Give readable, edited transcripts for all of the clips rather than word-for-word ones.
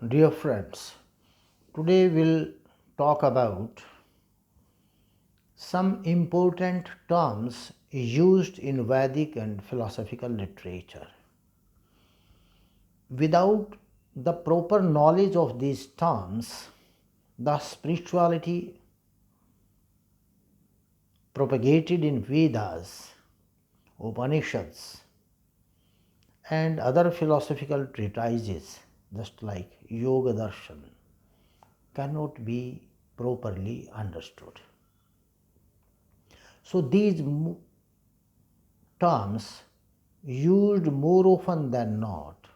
Dear friends, today we'll talk about some important terms used in Vedic and philosophical literature. Without the proper knowledge of these terms, the spirituality propagated in Vedas, Upanishads, and other philosophical treatises, just like Yoga Darshan, cannot be properly understood. So these terms used more often than not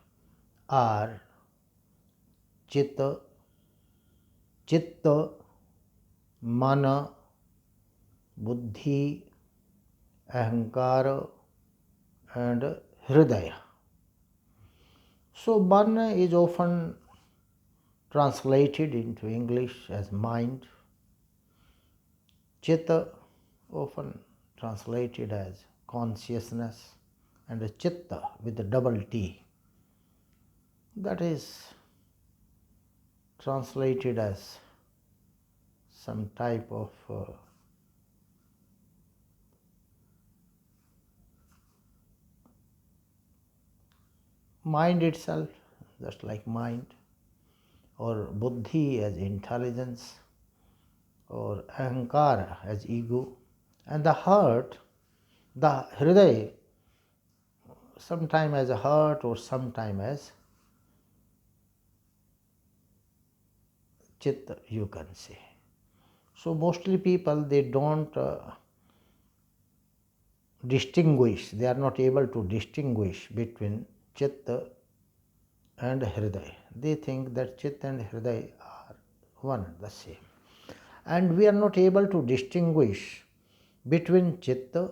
are Chitta, Chitta, Mana, Buddhi, Ahankara, and Hridaya. So Mana is often translated into English as mind. Chitta often translated as consciousness, and Chitta with a double T, that is translated as some type of mind itself, just like mind, or Buddhi as intelligence, or Ahankara as ego, and the heart, the Hridaya, sometime as a heart or sometime as Chitta, you can say. So mostly people, they don't distinguish, they are not able to distinguish between Chitta and Hridaya. They think that Chitta and Hridaya are one and the same. And we are not able to distinguish between Chitta,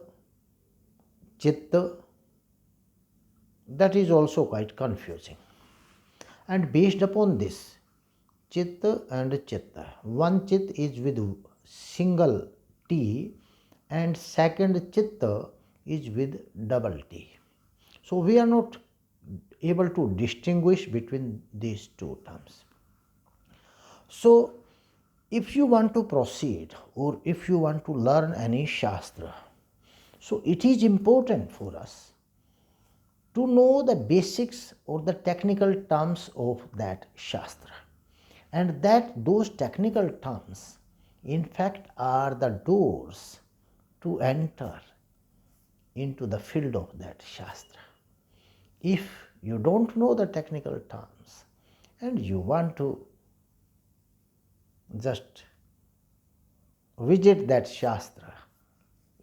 that is also quite confusing. And based upon this, Chitta and Chitta, one Chit is with single T and second Chitta is with double T. So we are not able to distinguish between these two terms. So if you want to proceed or if you want to learn any Shastra, so it is important for us to know the basics or the technical terms of that Shastra. And that those technical terms, in fact, are the doors to enter into the field of that Shastra. If you don't know the technical terms and you want to just visit that Shastra,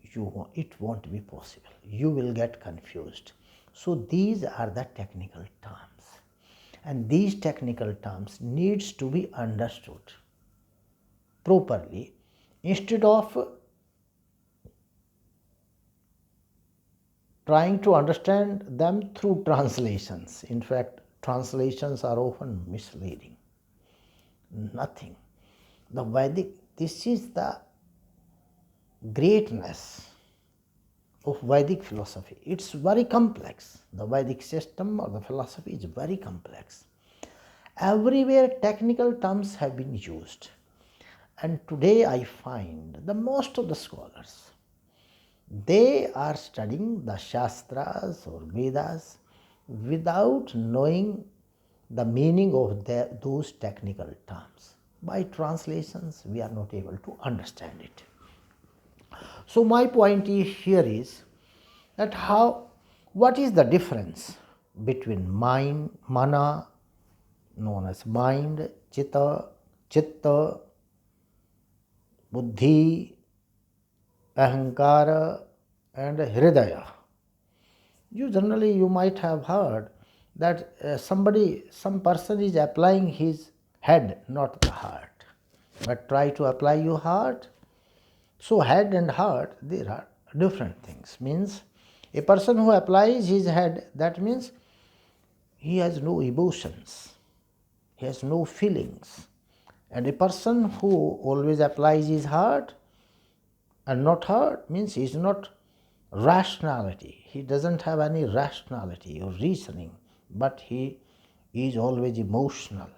it won't be possible. You will get confused. So these are the technical terms. And these technical terms needs to be understood properly instead of trying to understand them through translations. In fact, translations are often misleading. Nothing. The Vedic, this is the greatness of Vedic philosophy. It's very complex. The Vedic system or the philosophy is very complex. Everywhere technical terms have been used. And today I find the most of the scholars, they are studying the Shastras or Vedas without knowing the meaning of those technical terms. By translations, we are not able to understand it. So my point here is that what is the difference between mind, mana, known as mind, chitta, buddhi, ahankara, and hridaya? You might have heard that some person is applying his head, not the heart. But try to apply your heart. So head and heart, there are different things. Means a person who applies his head, that means he has no emotions, he has no feelings. And a person who always applies his heart and not heart means he is not rationality. He doesn't have any rationality or reasoning, but he is always emotional.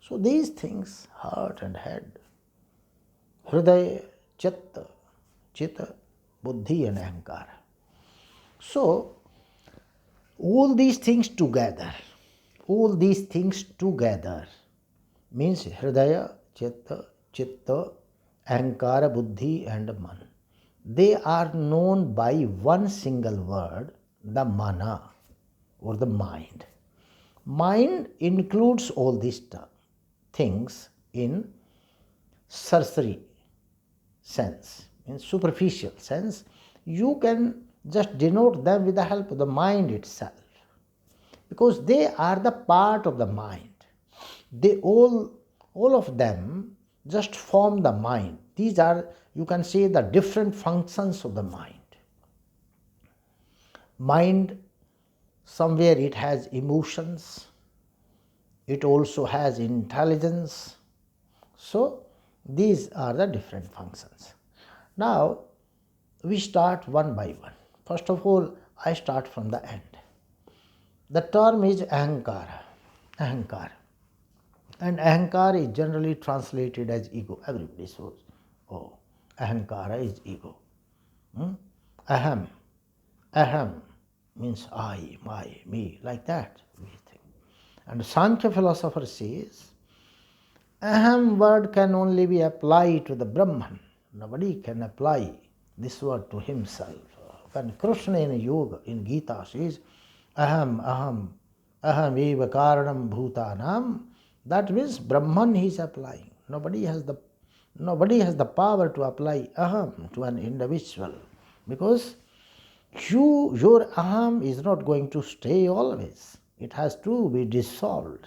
So these things, heart and head, Hridaya, Chitta, Buddhi and Ahankara. So all these things together means Hridaya, Chitta, Ahankara, Buddhi and Man. They are known by one single word, the mana or the mind. Mind includes all these things in cursory sense, in superficial sense. You can just denote them with the help of the mind itself, because they are the part of the mind. They all of them just form the mind. These are, you can say, the different functions of the mind. Mind, somewhere it has emotions, it also has intelligence. So these are the different functions. Now we start one by one. First of all, I start from the end. The term is Ahankara. And Ahankara is generally translated as ego. Everybody says, oh, Ahankara is ego. Aham means I, my, me, like that we think. And Sankhya philosopher says, Aham word can only be applied to the Brahman. Nobody can apply this word to himself. When Krishna in yoga, in Gita says, aham eva karanam bhutanam, that means Brahman he is applying. Nobody has the power to apply aham to an individual, because your aham is not going to stay always. It has to be dissolved.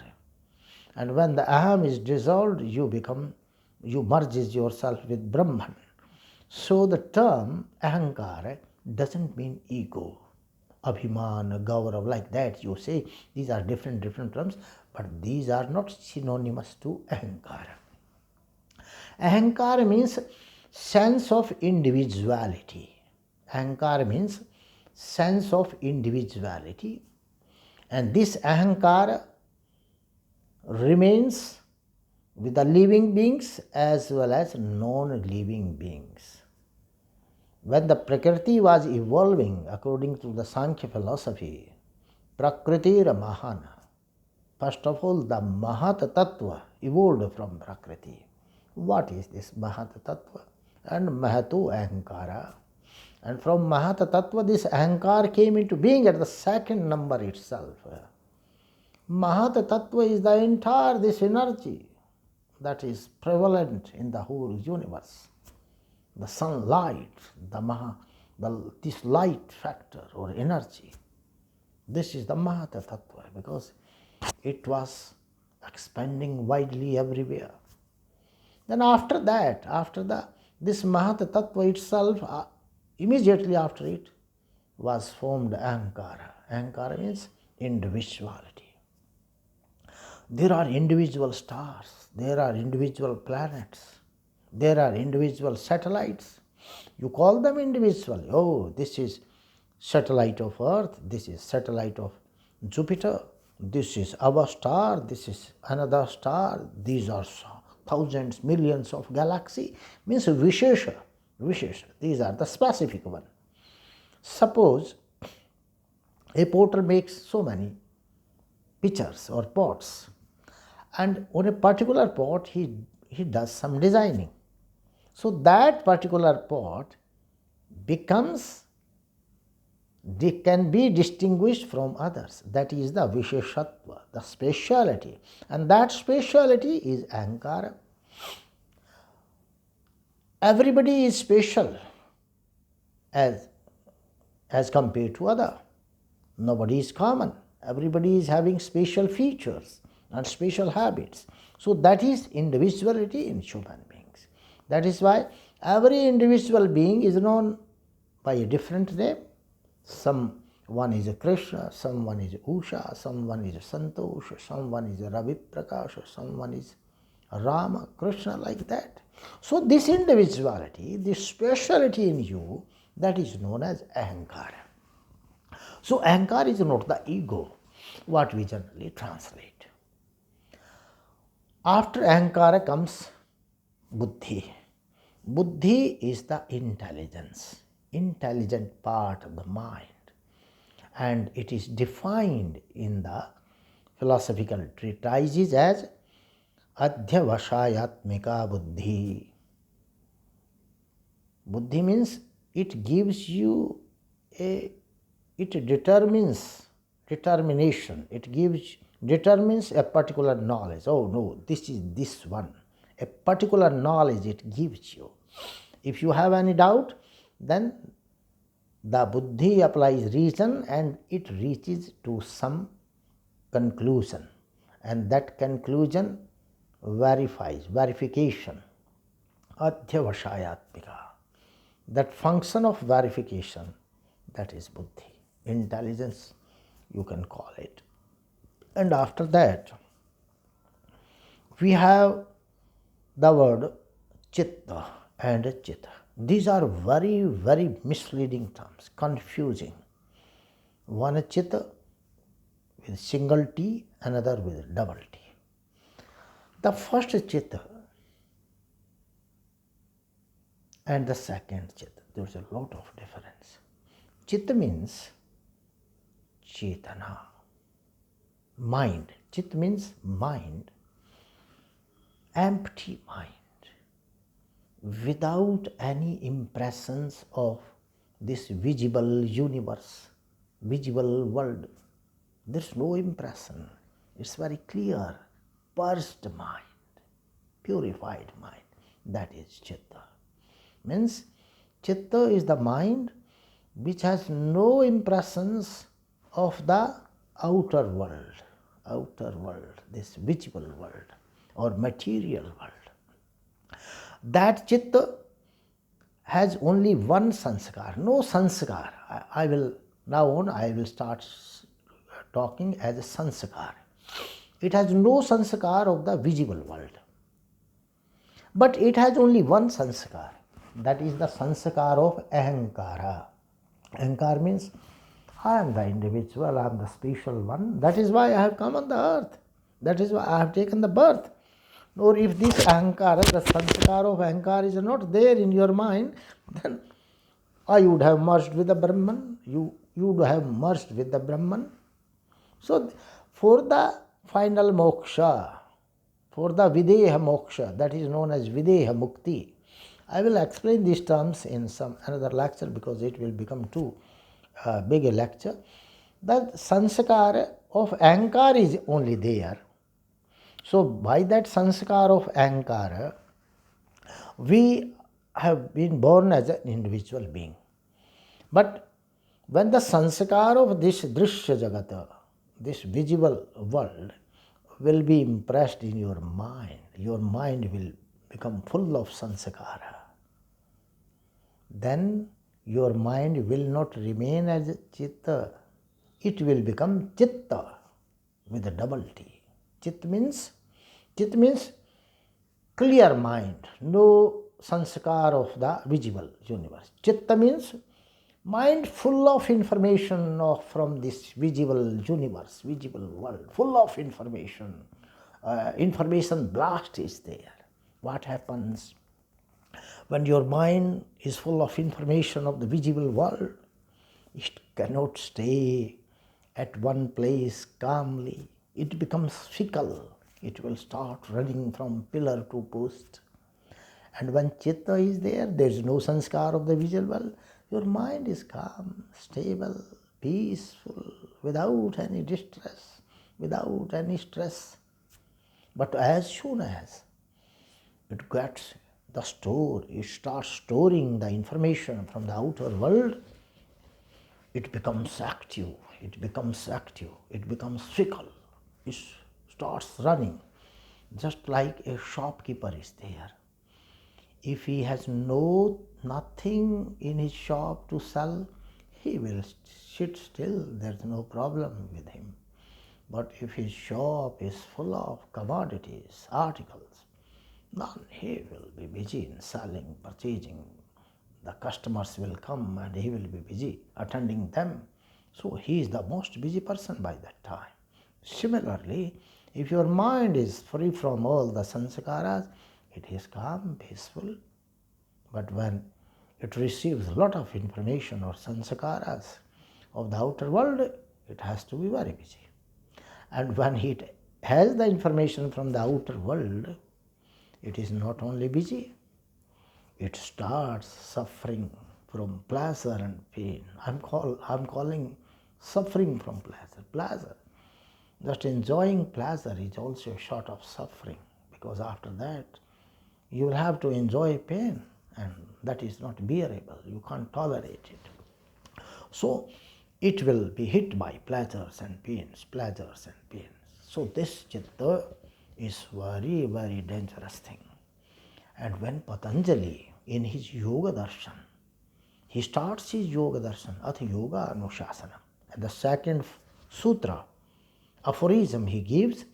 And when the aham is dissolved, you merges yourself with Brahman. So the term Ahankara doesn't mean ego. Abhiman, Gaurav, like that you say, these are different terms, but these are not synonymous to Ahankara. Ahankara means sense of individuality. Ahankara means sense of individuality. And this Ahankara remains with the living beings as well as non-living beings. When the Prakriti was evolving according to the Sankhya philosophy, Prakriti Mahana, first of all the Mahat Tattva evolved from Prakriti. What is this Mahat Tattva? And Mahatu Ahankara. And from Mahat Tattva this Ahankara came into being at the second number itself. Mahat Tattva is the entire this energy that is prevalent in the whole universe. The sunlight, this light factor or energy, this is the Mahata Tattva, because it was expanding widely everywhere. Then after that, this Mahata Tattva itself, immediately after it was formed Ahankara. Ahankara means individuality. There are individual stars, there are individual planets, there are individual satellites. You call them individual. Oh, this is satellite of Earth, this is satellite of Jupiter, this is our star, this is another star, these are thousands, millions of galaxies. Means Vishesha. These are the specific one. Suppose a potter makes so many pitchers or pots, and on a particular pot he does some designing. So that particular pot can be distinguished from others. That is the Visheshatva, the speciality. And that speciality is Ahankara. Everybody is special as compared to other. Nobody is common. Everybody is having special features and special habits. So that is individuality in human beings. That is why every individual being is known by a different name. Someone is a Krishna, someone is Usha, someone is a Santosh, someone is a Ravi Prakash, someone is Rama, Krishna, like that. So this individuality, this speciality in you, that is known as Ahankara. So Ahankara is not the ego, what we generally translate. After Ahankara comes Buddhi. Buddhi is the intelligent part of the mind, and it is defined in the philosophical treatises as Adhyavashayatmika Buddhi. Buddhi means it gives you it determination, determines a particular knowledge. Oh no, this is this one. A particular knowledge it gives you. If you have any doubt, then the Buddhi applies reason and it reaches to some conclusion, and that conclusion verification, Adhyavashayatmika. That function of verification, that is Buddhi, intelligence you can call it. And after that, we have the word Chitta and Chitta. These are very, very misleading terms, confusing. One Chitta with single T, another with double T. The first Chitta and the second Chitta, there's a lot of difference. Chitta means Chetana, mind. Chit means mind, empty mind, without any impressions of this visible universe, visible world. There's no impression. It's very clear, purged mind, purified mind. That is Chitta. Means Chitta is the mind which has no impressions of the outer world, this visible world or material world. That Chitta has only one sanskar, no sanskar. I will start talking as a sanskar. It has no sanskar of the visible world, but it has only one sanskar. That is the sanskar of Ahankara. Ahankara means I am the individual, I am the special one. That is why I have come on the earth. That is why I have taken the birth. Or if this Ahankara, the sanskar of Ahankara is not there in your mind, then I would have merged with the Brahman. You would have merged with the Brahman. So for the final moksha, for the Videha moksha, that is known as Videha mukti, I will explain these terms in some another lecture because it will become too big a lecture. The sanskar of Ahankara is only there. So by that sanskar of Ahankara, we have been born as an individual being. But when the sanskar of this drishya jagata, this visible world, will be impressed in your mind will become full of sanskara. Then your mind will not remain as Chitta. It will become Chitta with a double T. Chit means clear mind, no sanskar of the visible universe. Chitta means mind full of information from this visible universe, visible world, full of information. Information blast is there. What happens when your mind is full of information of the visible world? It cannot stay at one place calmly. It becomes fickle. It will start running from pillar to post. And when Chitta is there, there is no sanskar of the visual world. Your mind is calm, stable, peaceful, without any distress, without any stress. But as soon as it gets the store, it starts storing the information from the outer world, it becomes active, it becomes fickle, it starts running, just like a shopkeeper is there. If he has nothing in his shop to sell, he will sit still, there's no problem with him. But if his shop is full of commodities, articles, then he will be busy in selling, purchasing. The customers will come and he will be busy attending them. So he is the most busy person by that time. Similarly, If your mind is free from all the sanskaras, it is calm, peaceful. But when it receives a lot of information or sanskaras of the outer world, it has to be very busy. And when it has the information from the outer world, it is not only busy, it starts suffering from pleasure and pain. I'm calling suffering from pleasure. Pleasure. Just enjoying pleasure is also a sort of suffering, because after that you will have to enjoy pain, and that is not bearable. You can't tolerate it. So it will be hit by pleasures and pains, pleasures and pains. So this chitta is very, very dangerous thing. And when Patanjali in his Yoga Darshan, he starts his Yoga Darshan, Ath Yoga Anushasana, and the second sutra, aphorism he gives,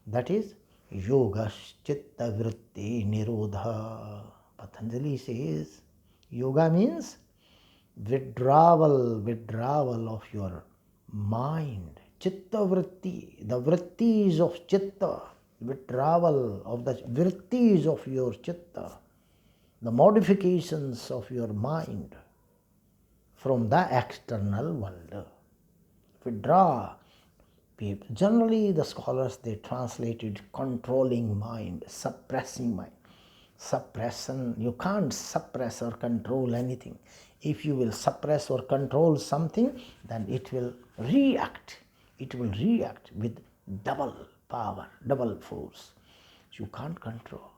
that is Yoga Chitta Vritti Nirodha. Patanjali says yoga means withdrawal of your mind. Chitta vritti, the vrittis of chitta, withdrawal of the vrittis of your chitta, the modifications of your mind from the external world. Withdraw. Generally, the scholars, they translated controlling mind, suppressing mind. Suppression, you can't suppress or control anything. If you will suppress or control something, then it will react. It will react with double power, double force. You can't control.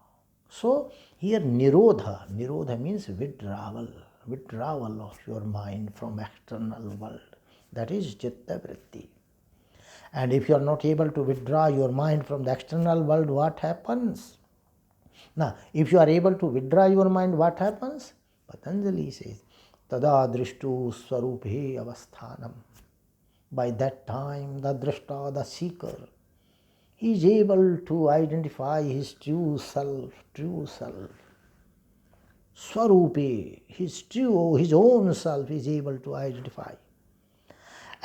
So here nirodha means withdrawal of your mind from external world. That is chitta vritti. And if you are not able to withdraw your mind from the external world, what happens? Now, if you are able to withdraw your mind, what happens? Patanjali says, Tada drishtu swaruphe avasthanam. By that time, the drishta, the seeker, he is able to identify his true self. Swarupe, his own self is able to identify.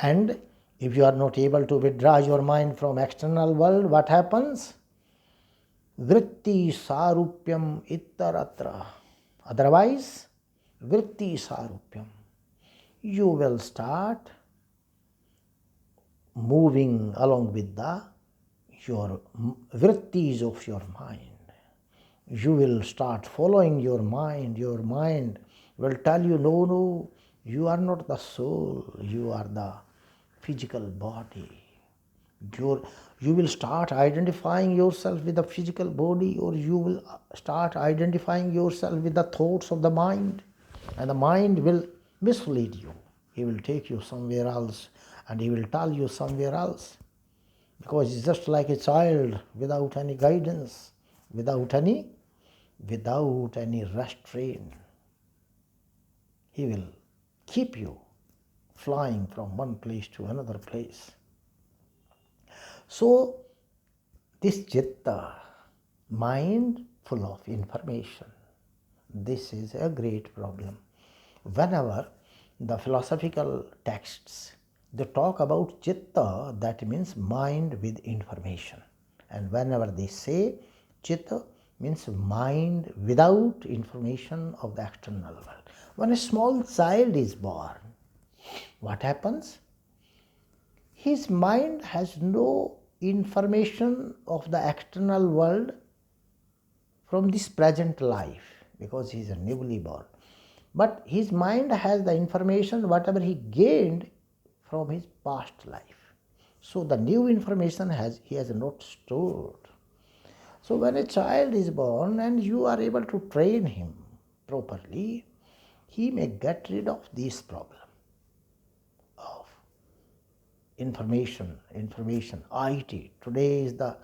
And if you are not able to withdraw your mind from external world, what happens? Vritti sarupyam ittaratra. Otherwise, vritti sarupyam. You will start moving along with your vrittis of your mind. You will start following your mind. Your mind will tell you, no, you are not the soul, you are the physical body. You will start identifying yourself with the physical body, or you will start identifying yourself with the thoughts of the mind, and the mind will mislead you. He will take you somewhere else and he will tell you somewhere else, because it's just like a child without any guidance, without any restraint. He will keep you flying from one place to another place. So, this chitta, mind full of information, this is a great problem. Whenever the philosophical texts, they talk about chitta, that means mind with information. And whenever they say chitta, means mind without information of the external world. When a small child is born, what happens? His mind has no information of the external world from this present life, because he is a newly born. But his mind has the information whatever he gained from his past life. So the new information he has not stored. So when a child is born and you are able to train him properly, he may get rid of this problem of information, IT. Today is the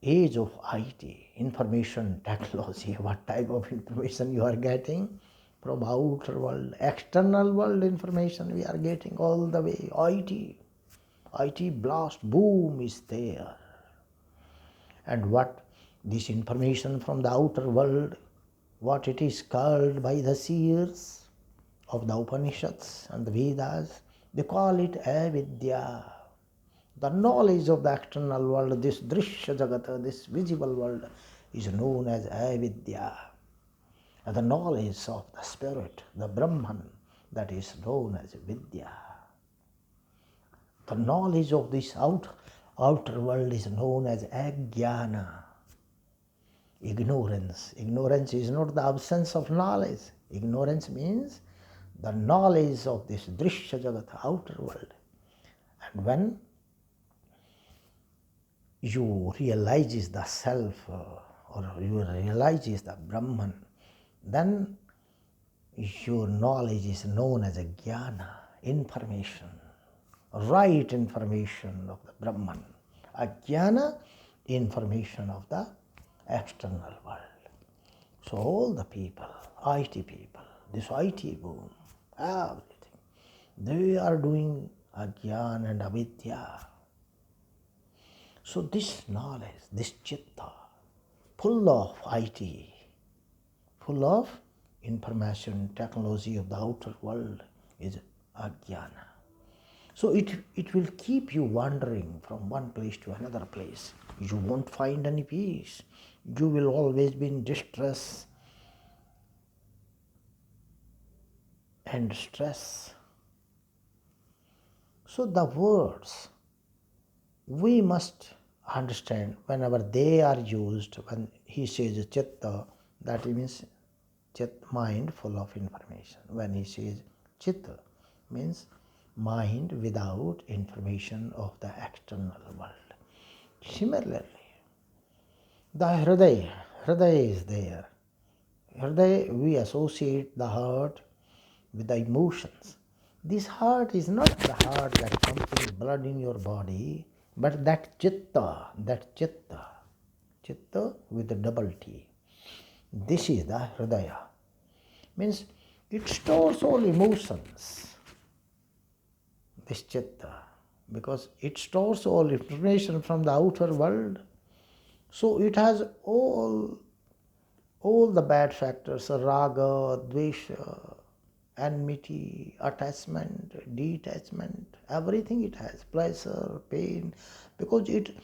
age of IT, information technology. What type of information you are getting from outer world, external world information we are getting all the way. IT blast, boom is there. And what this information from the outer world, what it is called by the seers of the Upanishads and the Vedas, they call it avidya. The knowledge of the external world, this drishya jagata, this visible world, is known as avidya. And the knowledge of the spirit, the Brahman, that is known as vidya. The knowledge of this outer world is known as ajnana, ignorance. Ignorance is not the absence of knowledge. Ignorance means the knowledge of this drishya jagata, outer world. And when you realize the self or you realize the Brahman, then your knowledge is known as a jnana, information, right information of the Brahman. Ajnana, information of the external world. So all the people, IT people, this IT boom, everything, they are doing ajnana and avidya. So this knowledge, this chitta, full of IT, full of information, technology of the outer world, is ajnana. So it will keep you wandering from one place to another place. You won't find any peace. You will always be in distress and stress. So the words we must understand whenever they are used. When he says chitta, that means chit, mind full of information. When he says chitta, means mind without information of the external world. Similarly, the Hridaya is there. Hridaya, we associate the heart with the emotions. This heart is not the heart that pumps blood in your body, but that chitta, chitta with a double T. This is the Hridaya. Means it stores all emotions, this chitta, because it stores all information from the outer world. So it has all the bad factors, raga, dvesha, enmity, attachment, detachment, everything it has, pleasure, pain, because it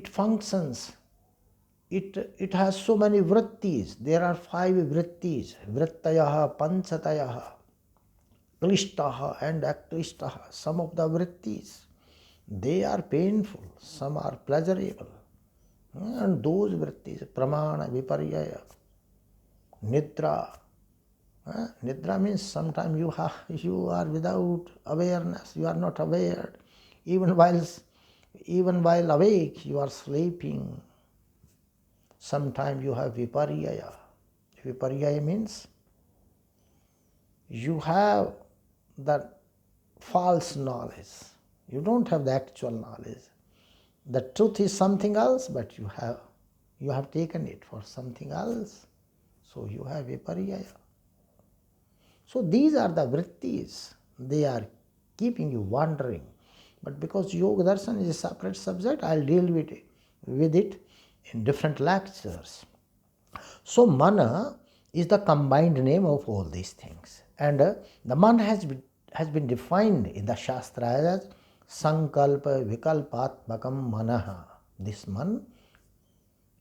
functions. It has so many vrittis. There are 5 vrittis, vrittayaha, panchatayaha, klishtaha and aklishtaha. Some of the vrittis, they are painful, some are pleasurable. And those vrittis, pramana, viparyaya, nidra. Nidra means sometimes you are without awareness, you are not aware. Even while awake, you are sleeping. Sometimes you have viparyaya. Viparyaya means you have the false knowledge. You don't have the actual knowledge. The truth is something else, but you have taken it for something else. So you have viparyaya. So these are the vrittis. They are keeping you wandering. But because Yoga Darshan is a separate subject, I'll deal with it in different lectures. So mana is the combined name of all these things. And the man has been defined in the Shastra as sankalpa vikalpatmakam manaha. This man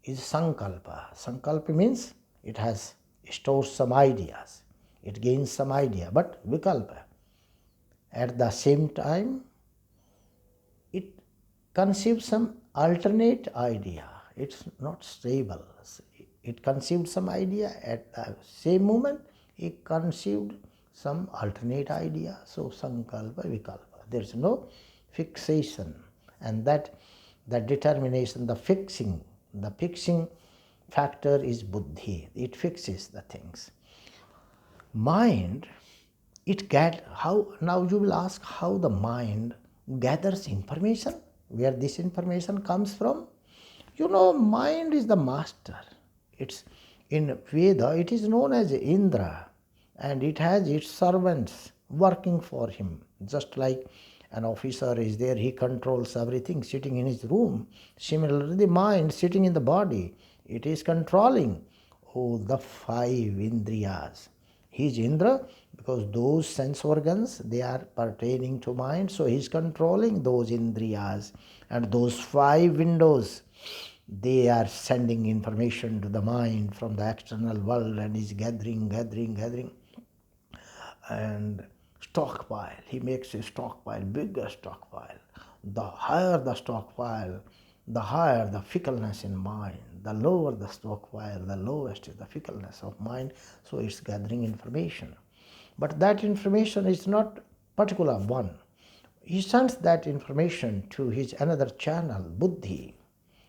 is sankalpa. Sankalpa means it stores some ideas. It gains some idea, but vikalpa. At the same time, it conceives some alternate idea. It's not stable. It conceived some idea, at the same moment it conceived some alternate idea. So sankalpa, vikalpa. There is no fixation, and that determination, the fixing factor is buddhi. It fixes the things. Mind, now you will ask how the mind gathers information, where this information comes from. Mind is the master. It's in Veda, it is known as Indra, and it has its servants working for him. Just like an officer is there, he controls everything sitting in his room. Similarly, the mind sitting in the body, it is controlling all the 5 indriyas. He is Indra because those sense organs, they are pertaining to mind. So he is controlling those indriyas. And those 5 windows, they are sending information to the mind from the external world and is gathering, and stockpile. He makes a stockpile, bigger stockpile. The higher the stockpile, the higher the fickleness in mind. The lower the stockpile, the lowest is the fickleness of mind. So it's gathering information. But that information is not particular one. He sends that information to his another channel, Buddhi.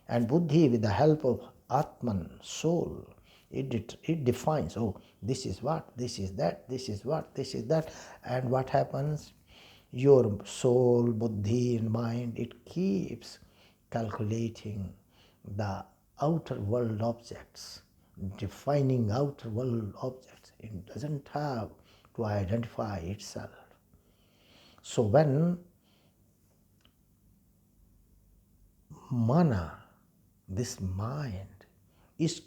And Buddhi, with the help of Atman, soul, it defines, oh, this is what, this is that, this is what, this is that. And what happens? Your soul, Buddhi, and mind, it keeps calculating the outer world objects, defining outer world objects. It doesn't have to identify itself. So when mana, this mind, is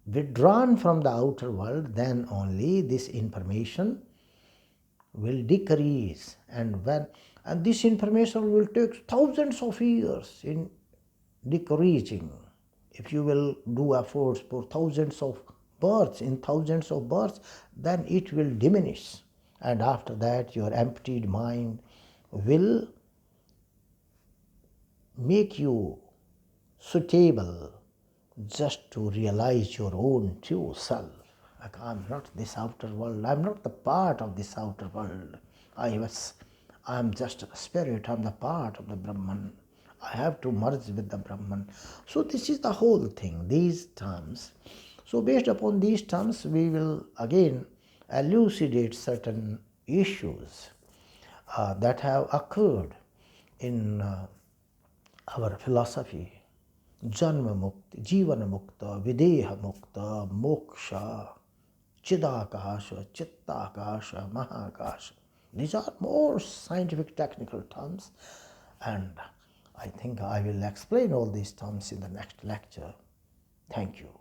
withdrawn from the outer world, then only this information will decrease. And this information will take thousands of years in decreasing. If you will do efforts for thousands of births, then it will diminish. And after that, your emptied mind will make you suitable just to realize your own true self. Like, I'm not this outer world, I'm not the part of this outer world. I'm just a spirit, I'm the part of the Brahman. I have to merge with the Brahman. So this is the whole thing, these terms. So based upon these terms, we will again elucidate certain issues that have occurred in our philosophy. Janma mukti, jivana mukta, videha mukta, moksha, chidakasha, chittakasha, mahakasha. These are more scientific technical terms, and I think I will explain all these terms in the next lecture. Thank you.